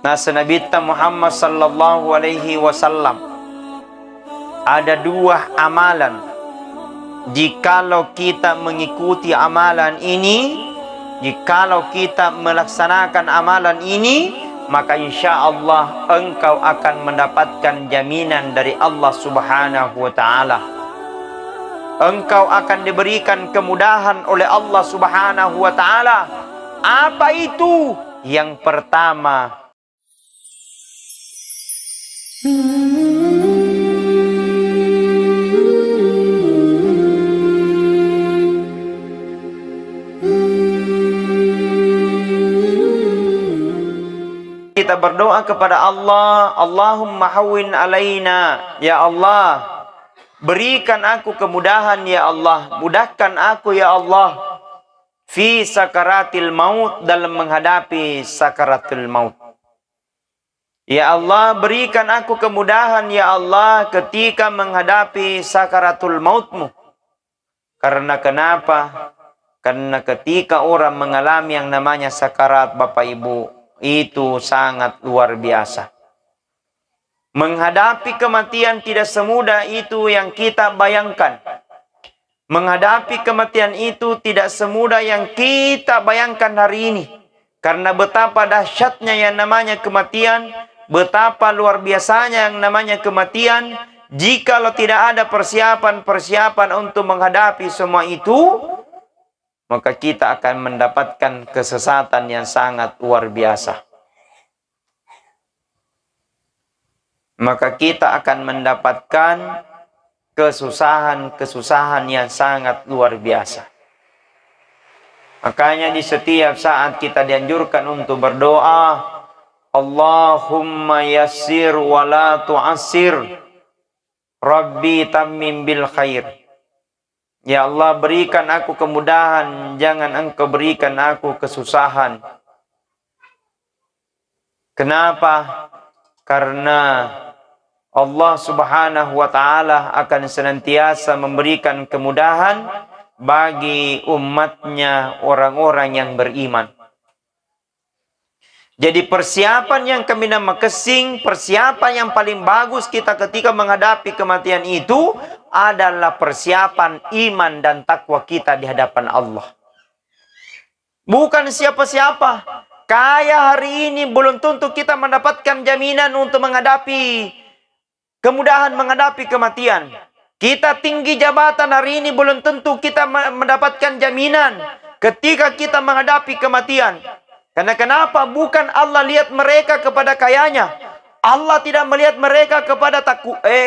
Nah, Nabi Muhammad sallallahu alaihi wasallam ada dua amalan. Jikalau kita mengikuti amalan ini, jikalau kita melaksanakan amalan ini, maka insya Allah engkau akan mendapatkan jaminan dari Allah Subhanahu wa ta'ala. Engkau akan diberikan kemudahan oleh Allah Subhanahu wa ta'ala. Apa itu? Yang pertama, kita berdoa kepada Allah, Allahumma hawwin alaina, ya Allah, berikan aku kemudahan ya Allah, mudahkan aku ya Allah, fi sakaratil maut, dalam menghadapi sakaratul maut. Ya Allah, berikan aku kemudahan ya Allah ketika menghadapi sakaratul mautmu. Karena kenapa? Karena ketika orang mengalami yang namanya sakarat, Bapak Ibu, itu sangat luar biasa. Menghadapi kematian tidak semudah itu yang kita bayangkan. Menghadapi kematian itu tidak semudah yang kita bayangkan hari ini. Karena betapa dahsyatnya yang namanya kematian, betapa luar biasanya yang namanya kematian. Jikalau tidak ada persiapan-persiapan untuk menghadapi semua itu, maka kita akan mendapatkan kesesatan yang sangat luar biasa. Maka kita akan mendapatkan kesusahan-kesusahan yang sangat luar biasa. Makanya di setiap saat kita dianjurkan untuk berdoa, Allahumma yassir wa la tu'assir, Rabbi tammim bil khair. Ya Allah, berikan aku kemudahan, jangan engkau berikan aku kesusahan. Kenapa? Karena Allah Subhanahu wa ta'ala akan senantiasa memberikan kemudahan bagi umatnya, orang-orang yang beriman. Jadi persiapan yang kami nama kesing, persiapan yang paling bagus kita ketika menghadapi kematian itu adalah persiapan iman dan takwa kita di hadapan Allah. Bukan siapa-siapa. Kaya hari ini belum tentu kita mendapatkan jaminan untuk menghadapi kemudahan menghadapi kematian. Kita tinggi jabatan hari ini belum tentu kita mendapatkan jaminan ketika kita menghadapi kematian. Karena kenapa? Bukan Allah lihat mereka kepada kayanya. Allah tidak melihat mereka kepada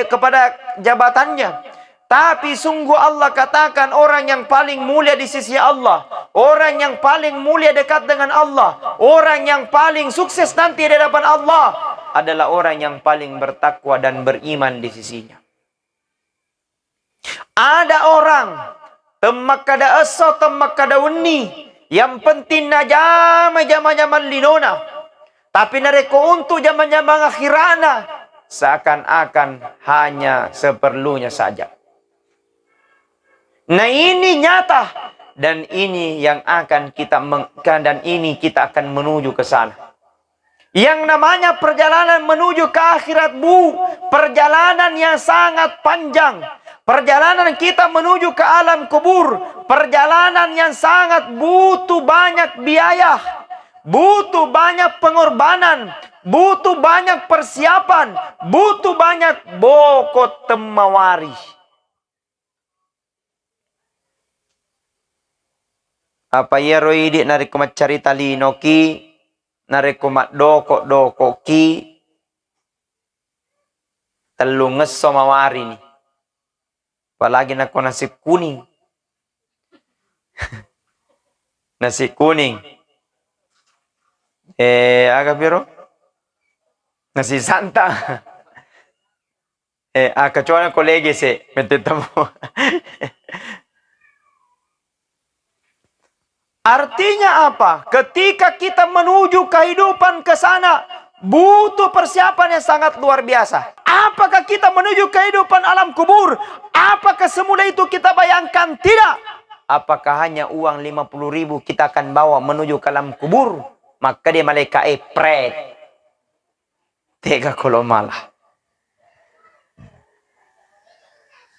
kepada jabatannya. Tapi sungguh Allah katakan orang yang paling mulia di sisi Allah, orang yang paling mulia dekat dengan Allah, orang yang paling sukses nanti di hadapan Allah adalah orang yang paling bertakwa dan beriman di sisinya. Ada orang temak kada esa, temak kada uni, yang penting na zaman linona, tapi nareko untuk zaman akhirana seakan-akan hanya seperlunya saja. Nah, ini nyata dan ini yang akan kita dan ini kita akan menuju ke sana. Yang namanya perjalanan menuju ke akhirat, perjalanan yang sangat panjang. Perjalanan kita menuju ke alam kubur, perjalanan yang sangat butuh banyak biaya, butuh banyak pengorbanan, butuh banyak persiapan, butuh banyak bokot temawari. Apa ya roidi narik kumat carita linoki, narik kumat doko ki, telunges somawari nih. Apalagi nako nasi kuning. Nasi kuning. Aga pero? Nasi santa. Kecuali kolegi se metetamo. Artinya apa? Ketika kita menuju kehidupan ke sana, butuh persiapan yang sangat luar biasa. Apakah kita menuju kehidupan alam kubur? Apakah semudah itu kita bayangkan? Tidak. Apakah hanya uang 50.000 kita akan bawa menuju ke alam kubur? Maka dia malaikat pret. Tega kalau malah.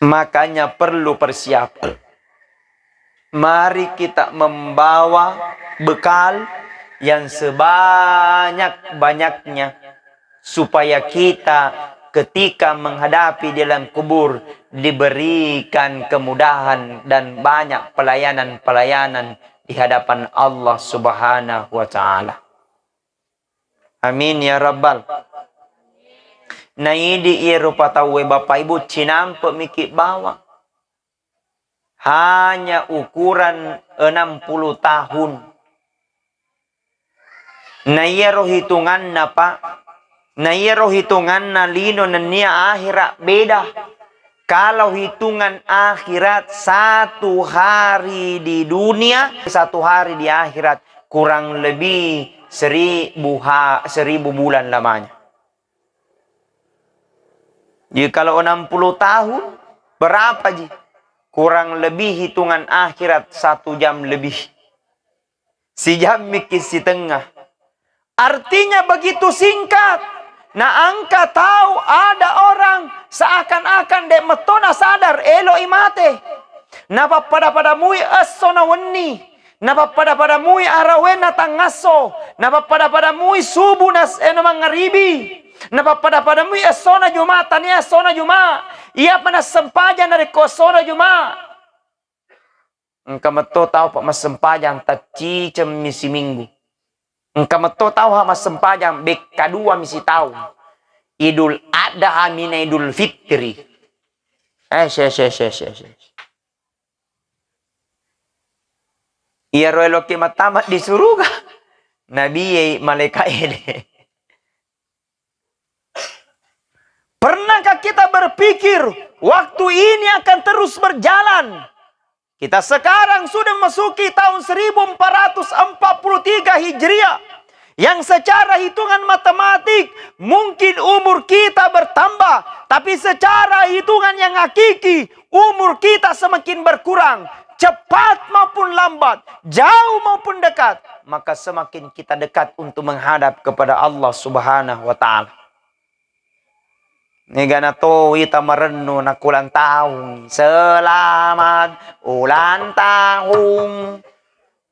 Makanya perlu persiapan. Mari kita membawa bekal yang sebanyak-banyaknya supaya kita ketika menghadapi di dalam kubur diberikan kemudahan dan banyak pelayanan-pelayanan di hadapan Allah Subhanahu wa taala. Amin ya rabbal. Nah ini rupa tahu Bapak Ibu cinampe mikir bawa. Hanya ukuran 60 tahun. Nah roh hitungan Pak. Nah roh hitungan na lino na niya akhirat beda. Kalau hitungan akhirat 1 hari di dunia, 1 hari di akhirat kurang lebih 1000 bulan lamanya. Jadi kalau 60 tahun berapa ji? Kurang lebih hitungan akhirat 1 jam lebih. Sejam mikir setengah. Artinya begitu singkat. Nah angka tahu ada orang seakan-akan dek metona sadar elo imate. Napa pada mui asona weni. Napa pada mui arawena tangaso. Napa pada mui subuh nas mangaribi. Napa pada mui asona Jumat tania asona Jumat. Ia pernah sempajan dari kosona Jumat. Engkau meto tahu pak mas sempajang taci misi minggu. Engkau meto tahu mas sempajang kedua misi tahu. Idul Adha mina Idul Fitri. Ia roelo matamat di surga. Nabi malaikat ini. Pernahkah kita berpikir waktu ini akan terus berjalan? Kita sekarang sudah memasuki tahun 1443 Hijriah. Yang secara hitungan matematik mungkin umur kita bertambah. Tapi secara hitungan yang hakiki umur kita semakin berkurang. Cepat maupun lambat, jauh maupun dekat. Maka semakin kita dekat untuk menghadap kepada Allah Subhanahu wa ta'ala. Negana to ita merennu nak ulang tahun. Selamat ulang tahun.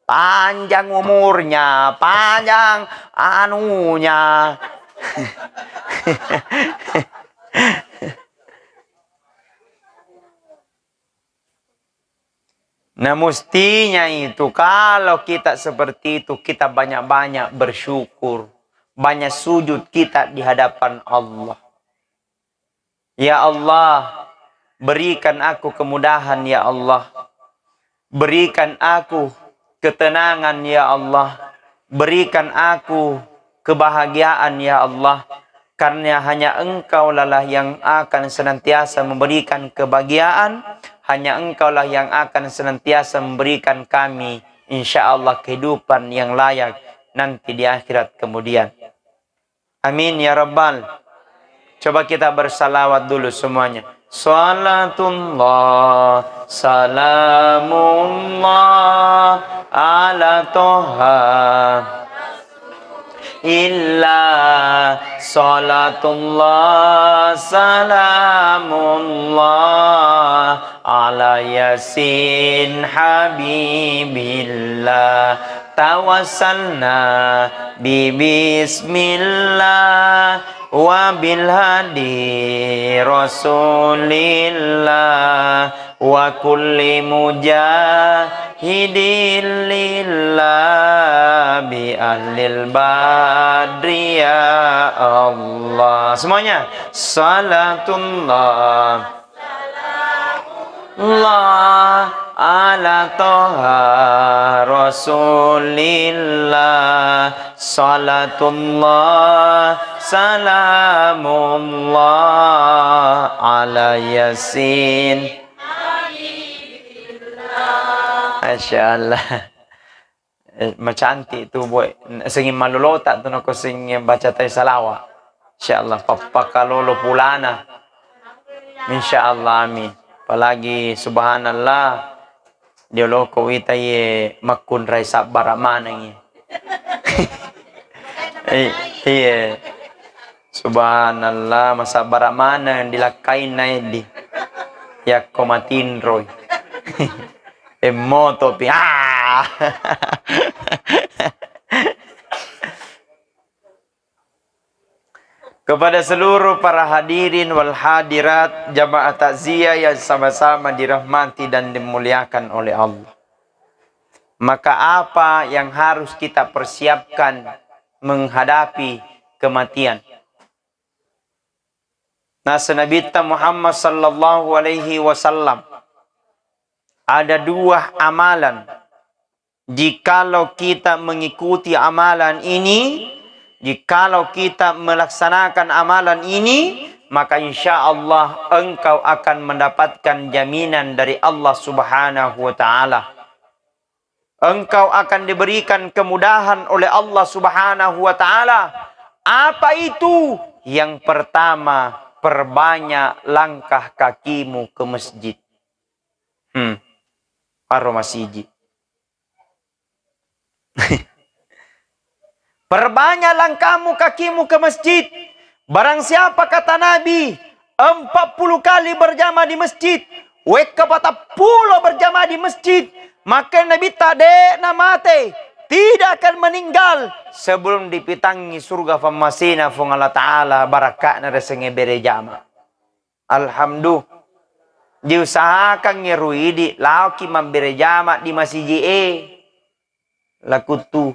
Panjang umurnya, panjang anunya. Nah mestinya itu kalau kita seperti itu kita banyak-banyak bersyukur. Banyak sujud kita di hadapan Allah. Ya Allah, berikan aku kemudahan ya Allah. Berikan aku ketenangan ya Allah. Berikan aku kebahagiaan ya Allah. Karena hanya Engkau lah yang akan senantiasa memberikan kebahagiaan. Hanya Engkau lah yang akan senantiasa memberikan kami insya Allah kehidupan yang layak nanti di akhirat kemudian. Amin ya Rabbal. Coba kita bersalawat dulu semuanya. Salatullah, salamullah ala toha. Illa salatullah, salamullah ala yasin habibillah. Tawassalna bi bismillah wa bil hadi rasulillah wa kulli mujahidin lillah bi ahlil badri ya Allah. Semuanya salatullah Allah ala toha rasulillah salatullah salamullah ala yasin. Masya Allah. Cantik tu boy. Singin malulota tu nak sing baca tay salawat. Insya Allah papakalolo pulana. Insya Allah amin. Apalagi subhanallah dia loko ita ye makun rai sabar mana ye. Iya. Subhanallah, masa bara mana yang dilakain na di ya komatin roy. Emoto pi. Kepada seluruh para hadirin wal hadirat jamaah takziah yang sama-sama dirahmati dan dimuliakan oleh Allah. Maka apa yang harus kita persiapkan menghadapi kematian? Nah, Nabi Muhammad sallallahu alaihi wasallam ada dua amalan. Jikalau kita mengikuti amalan ini, jikalau kita melaksanakan amalan ini, maka insya Allah engkau akan mendapatkan jaminan dari Allah Subhanahu wa ta'ala. Engkau akan diberikan kemudahan oleh Allah Subhanahu wa ta'ala. Apa itu? Yang pertama, perbanyak langkah kakimu ke masjid. Paro masjid. Perbanyak langkahmu kakimu ke masjid. Barang siapa kata Nabi 40 kali berjamaah di masjid, weka pulau berjamaah di masjid, maka Nabi tade na mate tidak akan meninggal sebelum dipitangi surga famasina fung Allah Ta'ala barakat na resenge berjamaah. Alhamdulillah. Diusahakan ngeruidi lauki mamberjamaah di masjid lakutu.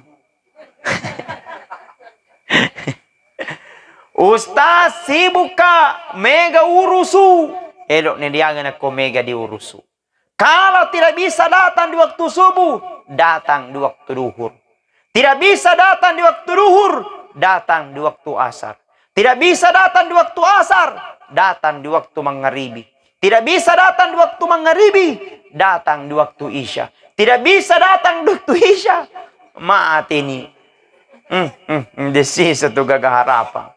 Ustaz sibuk ka mega urusu. Elok ni dia aku mega diurusu. Kalau tidak bisa datang di waktu subuh, datang di waktu duhur. Tidak bisa datang di waktu duhur, datang di waktu asar. Tidak bisa datang di waktu asar, datang di waktu maghribi. Tidak bisa datang di waktu maghribi, datang di waktu isya. Tidak bisa datang di waktu isya, mati ini. Desi satu gagah harapan.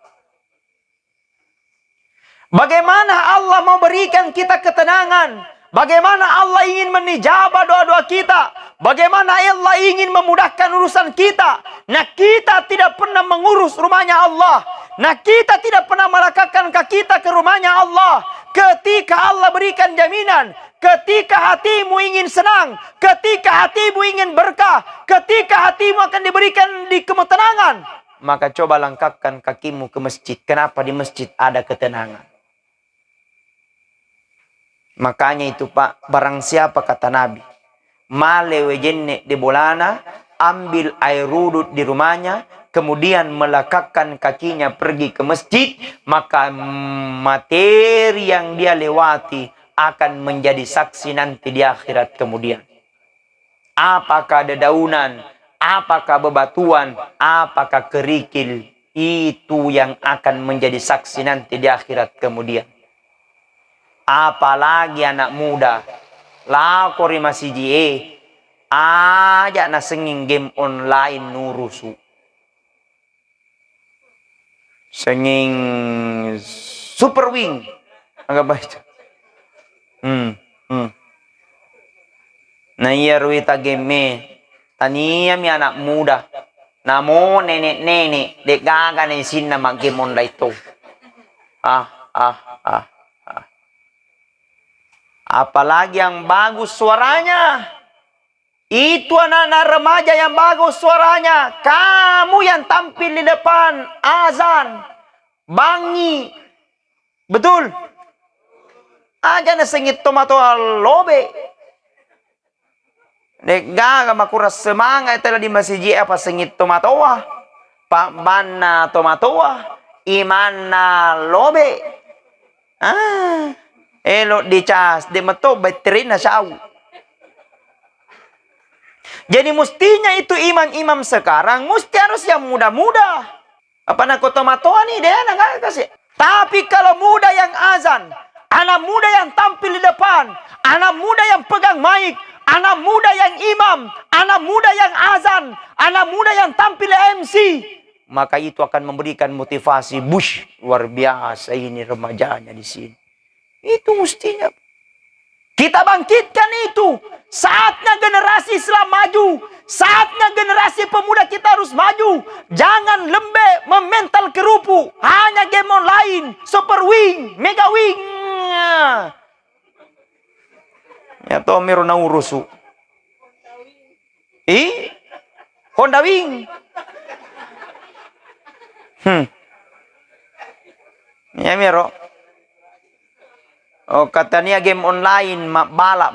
Bagaimana Allah mau berikan kita ketenangan? Bagaimana Allah ingin menijabah doa-doa kita? Bagaimana Allah ingin memudahkan urusan kita? Nah, kita tidak pernah mengurus rumahnya Allah. Nah, kita tidak pernah melangkahkan kaki kita ke rumahnya Allah. Ketika Allah berikan jaminan, ketika hatimu ingin senang, ketika hatimu ingin berkah, ketika hatimu akan diberikan di ketenangan, maka coba langkahkan kakimu ke masjid. Kenapa di masjid ada ketenangan? Makanya itu Pak, barang siapa kata Nabi, malewe jenne di bolana, ambil air wudhu di rumahnya, kemudian melangkahkan kakinya pergi ke masjid, maka materi yang dia lewati akan menjadi saksi nanti di akhirat kemudian. Apakah dedaunan, apakah bebatuan, apakah kerikil, itu yang akan menjadi saksi nanti di akhirat kemudian. Apalagi anak muda, lakori masih aja na senging game online nurusu. Senging super wing. Anggap baik. Nah iya ruita game tania mi anak muda. Namo nenek-nenek dek gaga na isin na mag game online to. Apalagi yang bagus suaranya. Itu anak-anak remaja yang bagus suaranya. Kamu yang tampil di depan azan. Bangi. Betul. Aja na sengit tomato lobe. Dek gaga makuras semangat telah di masjid apa sengit tomato wah. Pak bana tomato wah. Imana lobe. Elok dicas, di meto baterai na siya. Jadi mestinya itu imam-imam sekarang mesti harus yang muda-muda. Apa nak tomatoan nih dia nak kasih. Tapi kalau muda yang azan, anak muda yang tampil di depan, anak muda yang pegang mic, anak muda yang imam, anak muda yang azan, anak muda yang tampil MC, maka itu akan memberikan motivasi. Bush, luar biasa ini remajanya di sini. Itu mestinya. Kita bangkitkan itu. Saatnya generasi Islam maju. Saatnya generasi pemuda kita harus maju. Jangan lembek memental kerupu. Hanya game online. Super Wing. Mega Wing. Ya toh meron na urusu. Honda Wing. Ya mero. Oh katanya game online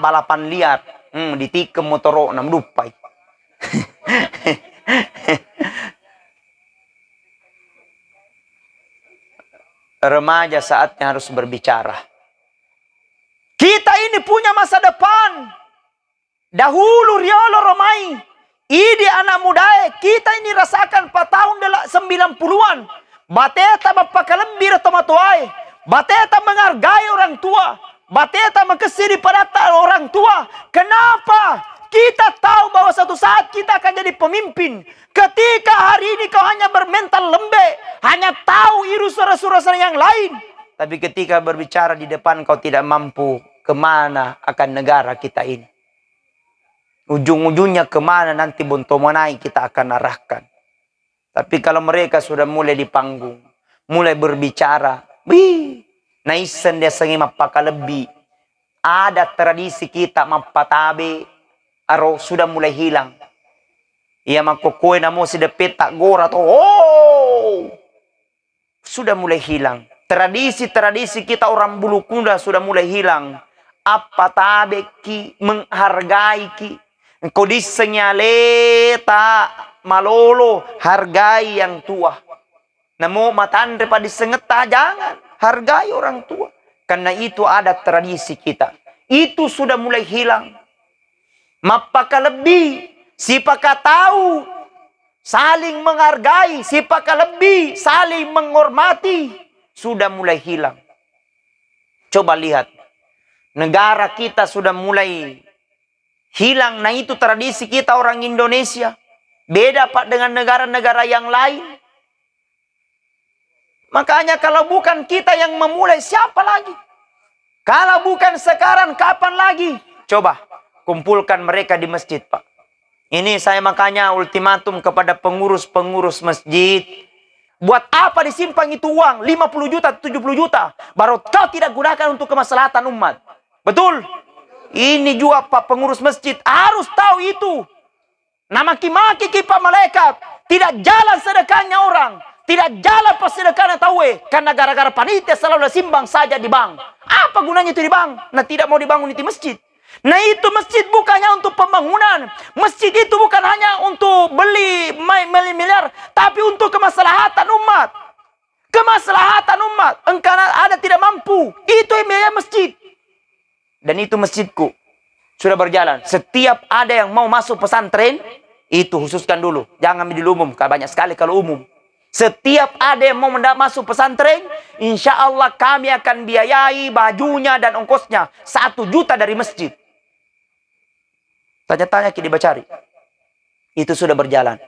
balapan liar. Ditikem motoro nam lupai. Remaja saatnya harus berbicara. Kita ini punya masa depan. Dahulu riolo romai. Ini anak muda kita ini rasakan pada tahun 90-an. Bateta mapakalembir atau matuai. Bateta menghargai orang tua. Bateta mengkesiri pada orang tua. Kenapa? Kita tahu bahwa suatu saat kita akan jadi pemimpin. Ketika hari ini kau hanya bermental lembek. Hanya tahu iru suara-suara yang lain. Tapi ketika berbicara di depan kau tidak mampu. Kemana akan negara kita ini? Ujung-ujungnya kemana nanti Bontomanai kita akan arahkan. Tapi kalau mereka sudah mulai di panggung. Mulai berbicara. Naisen dia sengi mapakalebi. Ada tradisi kita mapatabe. Aro sudah mulai hilang. Ia makukui namo si depet tak gora to. Sudah mulai hilang. Tradisi-tradisi kita orang bulu kunda sudah mulai hilang. Apa tabe ki menghargai ki. Engkau disenyaleta malolo hargai yang tua. Namo matandre pa disengeta jangan hargai orang tua. Karena itu ada tradisi kita. Itu sudah mulai hilang. Mapakalebi, sipaka tahu, saling menghargai, sipaka lebih, saling menghormati, sudah mulai hilang. Coba lihat, negara kita sudah mulai hilang. Nah itu tradisi kita orang Indonesia. Beda Pak dengan negara-negara yang lain. Makanya kalau bukan kita yang memulai, siapa lagi? Kalau bukan sekarang, kapan lagi? Coba. Kumpulkan mereka di masjid, Pak. Ini saya makanya ultimatum kepada pengurus-pengurus masjid. Buat apa disimpan itu uang? 50 juta, 70 juta. Baru kau tidak gunakan untuk kemaslahatan umat. Betul? Ini juga Pak pengurus masjid. Harus tahu itu. Nah maki-maki kipa malaikat. Tidak jalan sedekahnya orang. Tidak jalan pas sedekahnya tahu. Karena gara-gara panitia selalu simbang saja di bank. Apa gunanya itu di bank? Nah tidak mau dibangun itu masjid. Nah itu masjid bukannya untuk pembangunan. Masjid itu bukan hanya untuk beli miliar. Tapi untuk kemaslahatan umat. Kemaslahatan umat. Engkau ada tidak mampu. Itu yang biaya masjid. Dan itu masjidku. Sudah berjalan. Setiap ada yang mau masuk pesantren. Itu khususkan dulu. Jangan di umum. Karena banyak sekali kalau umum. Setiap ada yang mau masuk pesantren. Insya Allah kami akan biayai bajunya dan ongkosnya. 1 juta dari masjid. Tanya-tanya kita dibacari. Itu sudah berjalan.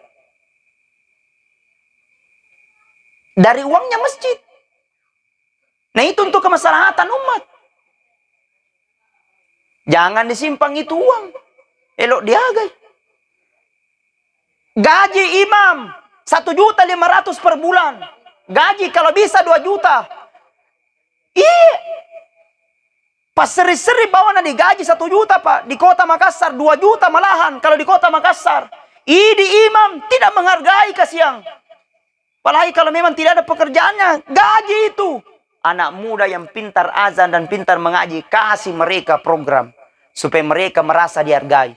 Dari uangnya masjid. Nah itu untuk kemaslahatan umat. Jangan disimpang itu uang. Elok diagai. Gaji imam 1.500.000 per bulan. Gaji kalau bisa 2 juta. Pas seri-seri bawa na digaji 1 juta Pak. Di kota Makassar 2 juta malahan. Kalau di kota Makassar. Ini imam tidak menghargai kasiang. Apalagi kalau memang tidak ada pekerjaannya. Gaji itu. Anak muda yang pintar azan dan pintar mengaji. Kasih mereka program. Supaya mereka merasa dihargai.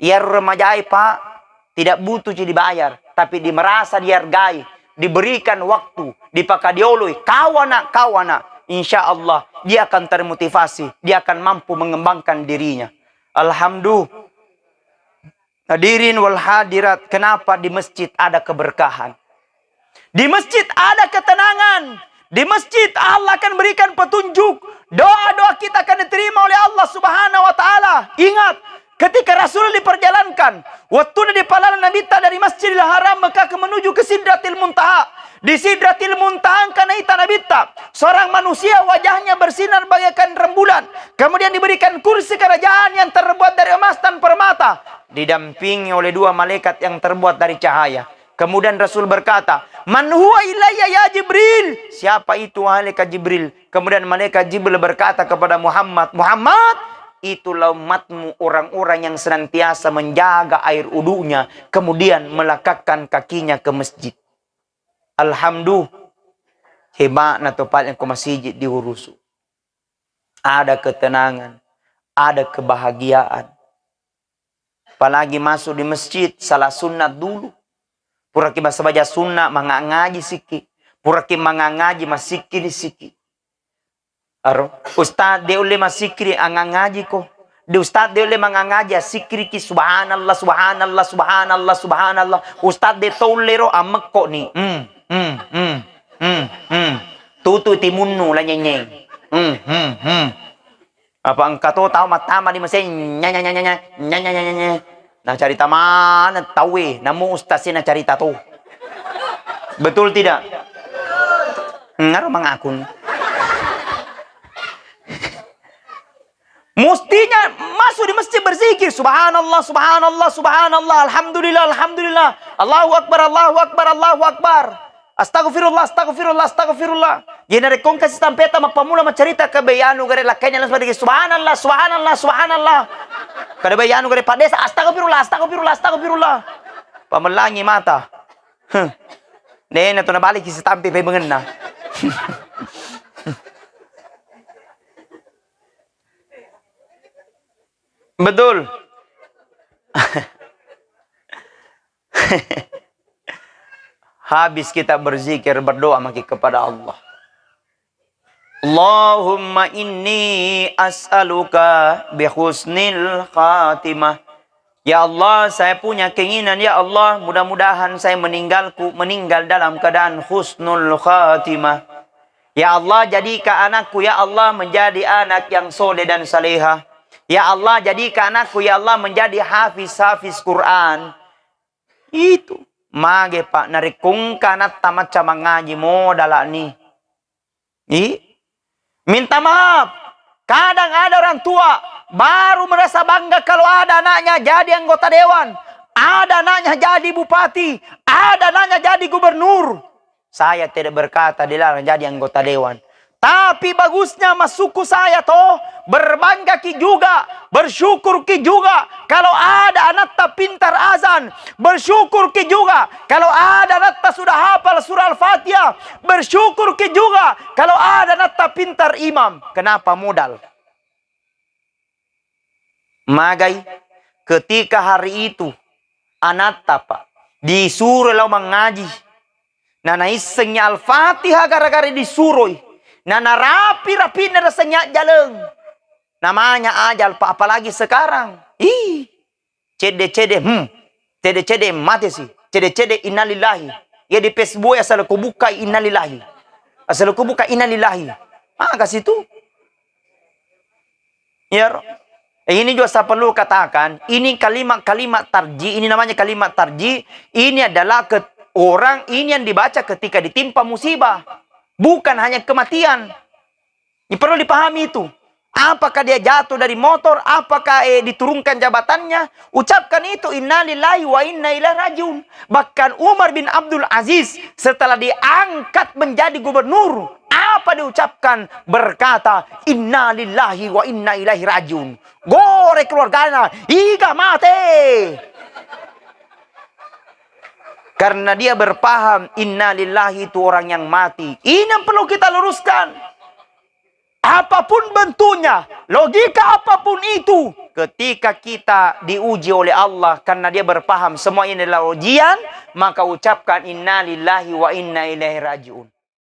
Ya remajai Pak. Tidak butuh dibayar. Tapi merasa dihargai. Diberikan waktu. Dipakadioloi. Kawana. Insya Allah dia akan termotivasi. Dia akan mampu mengembangkan dirinya. Alhamdulillah. Hadirin wal hadirat. Kenapa di masjid ada keberkahan? Di masjid ada ketenangan. Di masjid Allah akan berikan petunjuk. Doa-doa kita akan diterima oleh Allah subhanahu wa ta'ala. Ingat. Ketika Rasul diperjalankan. Waktu di palalan Nabi dari Masjidil Haram. Maka menuju ke Sidratil Muntaha. Di Sidratil Muntaha karena itu Nabi terbitlah seorang manusia, wajahnya bersinar bagaikan rembulan. Kemudian diberikan kursi kerajaan yang terbuat dari emas dan permata, didampingi oleh dua malaikat yang terbuat dari cahaya. Kemudian Rasul berkata, "Man huwa ilayya ya Jibril?" Siapa itu malaikat Jibril? Kemudian malaikat Jibril berkata kepada Muhammad, "Muhammad, itulah umatmu, orang-orang yang senantiasa menjaga air wudunya, kemudian melekatkan kakinya ke masjid." Alhamdulillah, hebat na tempat yang ke masjid diurusu. Ada ketenangan, ada kebahagiaan. Apalagi masuk di masjid, salah sunat dulu. Puraki masa baca sunnah, mangangaji sikit. Puraki mangangaji masikiri sikit. Aro, Ustaz dia oleh masikiri angangaji ko. Di Ustaz dia oleh mangangaji sikiri ki subhanallah, subhanallah, subhanallah, subhanallah. Ustaz dia tolero amak ko ni. Tutu timunnu lah nyenyeng. Apa engkau tahu matama di mesin nya. Nah cerita mana tahu namun ustaz na cerita tu. Betul tidak? Ngaruh mangakun. Mestinya masuk di masjid berzikir subhanallah, subhanallah, subhanallah, alhamdulillah, alhamdulillah, Allahu akbar, Allahu akbar, Allahu akbar. Astagfirullah, astagfirullah, astagfirullah. Jadi kong kasih tampeta mapamula macerita ke bayanu gare lakanya langsung bagi subhanallah, subhanallah, subhanallah. Kada bayanu gare padesa astagfirullah, astagfirullah, astagfirullah. Pamelangi mata. Nena tu nabalik si tampi pay mengena. Betul. Habis kita berzikir, berdoa maki kepada Allah. Allahumma inni as'aluka bihusnil khatimah. Ya Allah, saya punya keinginan, ya Allah, mudah-mudahan saya meninggal dalam keadaan husnul khatimah. Ya Allah, jadikan anakku, ya Allah, menjadi anak yang soleh dan salehah. Ya Allah, jadikan anakku, ya Allah, menjadi hafiz Quran. Itu. Mage pak narikung kanat tamat sama ngaji modal ni. Minta maaf. Kadang ada orang tua baru merasa bangga kalau ada anaknya jadi anggota dewan, ada anaknya jadi bupati, ada anaknya jadi gubernur. Saya tidak berkata dilarang jadi anggota dewan. Tapi bagusnya masuku saya toh berbangga ki juga, bersyukur ki juga kalau ada anak tak pintar azan, bersyukur ki juga kalau ada anak tak sudah hafal surah Al-Fatihah, bersyukur ki juga kalau ada anak tak pintar imam. Kenapa modal? Magai ketika hari itu anak pak disuruh lau mengaji, nana isengnya Al-Fatihah gara-gara disuruh. Nana rapi-rapi na rasanya jalan. Namanya ajal pak, apalagi sekarang. Cede-cede, cede-cede mati sih. Cede-cede innalillahi. Ya di Facebook asal aku buka innalillahi. Asal aku buka innalillahi. Kasih itu. Ya. Ini juga saya perlu katakan, ini kalimat-kalimat tarji, ini namanya kalimat tarji. Ini adalah orang ini yang dibaca ketika ditimpa musibah. Bukan hanya kematian. Ini perlu dipahami itu. Apakah dia jatuh dari motor, apakah diturunkan jabatannya, ucapkan itu innalillahi wa inna ilaihi rajiun. Bahkan Umar bin Abdul Aziz setelah diangkat menjadi gubernur, apa diucapkan? Berkata innalillahi wa inna ilaihi rajiun. Gore keluarganya, iga mati. Karena dia berpaham innalillahi itu orang yang mati. Ini yang perlu kita luruskan. Apapun bentuknya, logika apapun itu, ketika kita diuji oleh Allah karena dia berpaham semua ini adalah ujian, maka ucapkan innalillahi wa inna ilaihi rajiun.